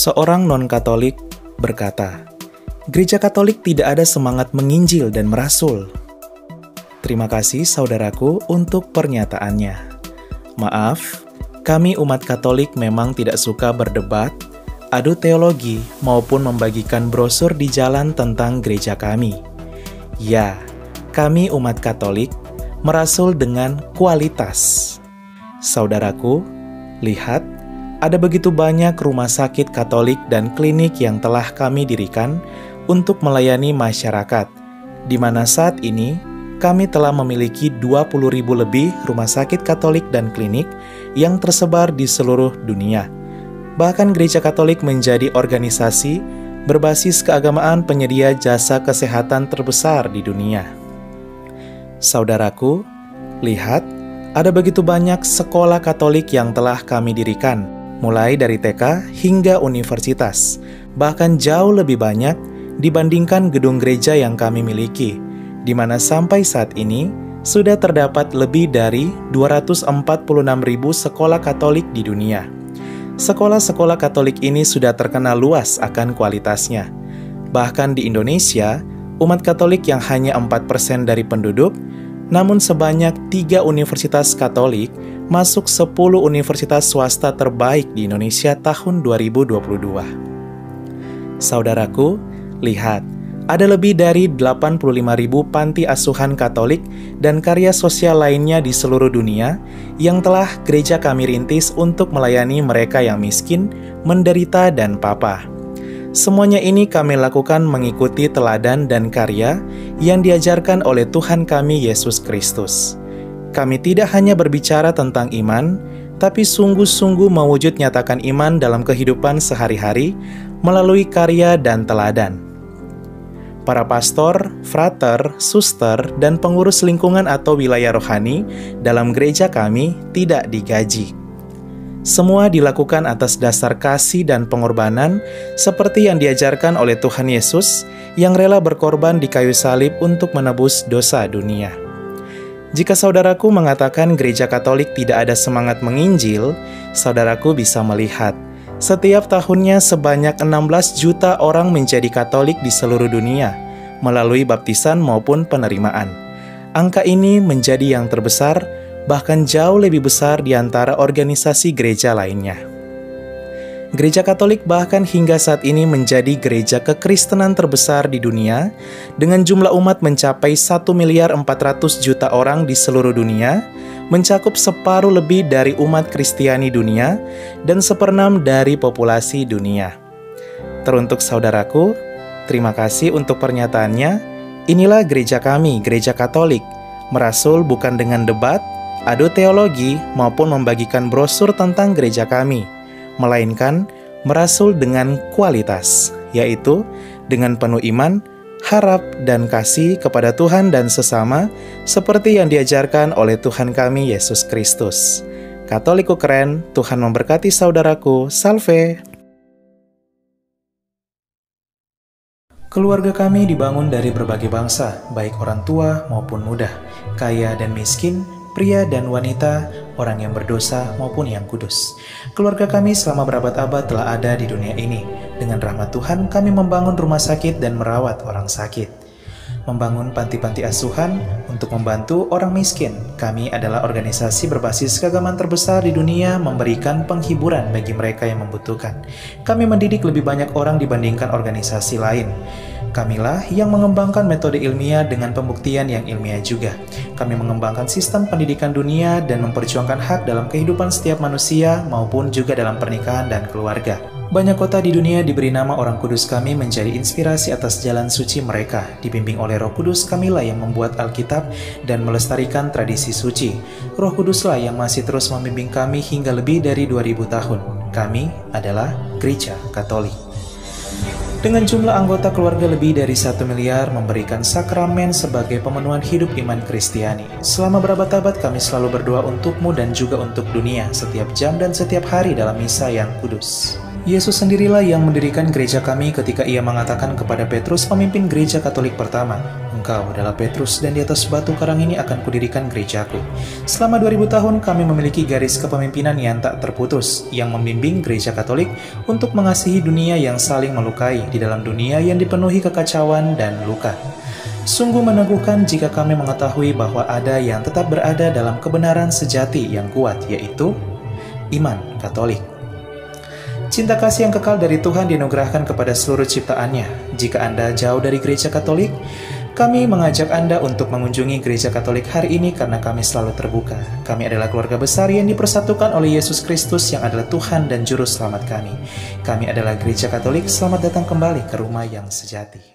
Seorang non-Katolik berkata, "Gereja Katolik tidak ada semangat menginjil dan merasul." Terima kasih saudaraku untuk pernyataannya. Maaf, kami umat Katolik memang tidak suka berdebat, adu teologi, maupun membagikan brosur di jalan tentang gereja kami. Ya, kami umat Katolik merasul dengan kualitas. Saudaraku, lihat, ada begitu banyak rumah sakit Katolik dan klinik yang telah kami dirikan untuk melayani masyarakat, di mana saat ini kami telah memiliki 20.000 lebih rumah sakit Katolik dan klinik yang tersebar di seluruh dunia. Bahkan Gereja Katolik menjadi organisasi berbasis keagamaan penyedia jasa kesehatan terbesar di dunia. Saudaraku, lihat, ada begitu banyak sekolah Katolik yang telah kami dirikan, mulai dari TK hingga universitas, bahkan jauh lebih banyak dibandingkan gedung gereja yang kami miliki, di mana sampai saat ini sudah terdapat lebih dari 246.000 sekolah Katolik di dunia. Sekolah-sekolah Katolik ini sudah terkenal luas akan kualitasnya. Bahkan di Indonesia, umat Katolik yang hanya 4% dari penduduk, namun sebanyak 3 universitas Katolik masuk 10 universitas swasta terbaik di Indonesia tahun 2022. Saudaraku, lihat, ada lebih dari 85.000 panti asuhan Katolik dan karya sosial lainnya di seluruh dunia yang telah gereja kami rintis untuk melayani mereka yang miskin, menderita, dan papa. Semuanya ini kami lakukan mengikuti teladan dan karya yang diajarkan oleh Tuhan kami Yesus Kristus. Kami tidak hanya berbicara tentang iman, tapi sungguh-sungguh mewujud nyatakan iman dalam kehidupan sehari-hari melalui karya dan teladan. Para pastor, frater, suster, dan pengurus lingkungan atau wilayah rohani dalam gereja kami tidak digaji. Semua dilakukan atas dasar kasih dan pengorbanan seperti yang diajarkan oleh Tuhan Yesus yang rela berkorban di kayu salib untuk menebus dosa dunia. Jika saudaraku mengatakan gereja Katolik tidak ada semangat menginjil, saudaraku bisa melihat setiap tahunnya sebanyak 16 juta orang menjadi Katolik di seluruh dunia melalui baptisan maupun penerimaan. Angka ini menjadi yang terbesar, bahkan jauh lebih besar di antara organisasi gereja lainnya. Gereja Katolik bahkan hingga saat ini menjadi gereja kekristenan terbesar di dunia dengan jumlah umat mencapai 1.400.000.000 orang di seluruh dunia, mencakup separuh lebih dari umat Kristiani dunia dan 1/6 dari populasi dunia. Teruntuk saudaraku, terima kasih untuk pernyataannya. Inilah gereja kami, gereja Katolik, merasul bukan dengan debat, adu teologi, maupun membagikan brosur tentang gereja kami, melainkan merasul dengan kualitas, yaitu dengan penuh iman, harap, dan kasih kepada Tuhan dan sesama, seperti yang diajarkan oleh Tuhan kami Yesus Kristus. Katoliku keren, Tuhan memberkati saudaraku, salve! Keluarga kami dibangun dari berbagai bangsa, baik orang tua maupun muda, kaya dan miskin, pria dan wanita, orang yang berdosa maupun yang kudus. Keluarga kami selama berabad-abad telah ada di dunia ini. Dengan rahmat Tuhan, kami membangun rumah sakit dan merawat orang sakit. Membangun panti-panti asuhan untuk membantu orang miskin. Kami adalah organisasi berbasis keagamaan terbesar di dunia memberikan penghiburan bagi mereka yang membutuhkan. Kami mendidik lebih banyak orang dibandingkan organisasi lain. Kamilah yang mengembangkan metode ilmiah dengan pembuktian yang ilmiah juga. Kami mengembangkan sistem pendidikan dunia dan memperjuangkan hak dalam kehidupan setiap manusia maupun juga dalam pernikahan dan keluarga. Banyak kota di dunia diberi nama orang kudus kami menjadi inspirasi atas jalan suci mereka. Dibimbing oleh Roh Kudus, kamilah yang membuat Alkitab dan melestarikan tradisi suci. Roh Kuduslah yang masih terus membimbing kami hingga lebih dari 2000 tahun. Kami adalah Gereja Katolik. Dengan jumlah anggota keluarga lebih dari 1 miliar, memberikan sakramen sebagai pemenuhan hidup iman Kristiani. Selama berabad-abad kami selalu berdoa untukmu dan juga untuk dunia, setiap jam dan setiap hari dalam misa yang kudus. Yesus sendirilah yang mendirikan gereja kami ketika ia mengatakan kepada Petrus, pemimpin gereja Katolik pertama, "Engkau adalah Petrus dan di atas batu karang ini akan kudirikan gerejaku." Selama 2000 tahun kami memiliki garis kepemimpinan yang tak terputus, yang membimbing gereja Katolik untuk mengasihi dunia yang saling melukai di dalam dunia yang dipenuhi kekacauan dan luka. Sungguh meneguhkan jika kami mengetahui bahwa ada yang tetap berada dalam kebenaran sejati yang kuat, yaitu iman Katolik. Cinta kasih yang kekal dari Tuhan dianugerahkan kepada seluruh ciptaannya. Jika Anda jauh dari gereja Katolik, kami mengajak Anda untuk mengunjungi gereja Katolik hari ini karena kami selalu terbuka. Kami adalah keluarga besar yang dipersatukan oleh Yesus Kristus yang adalah Tuhan dan Juru Selamat kami. Kami adalah gereja Katolik, selamat datang kembali ke rumah yang sejati.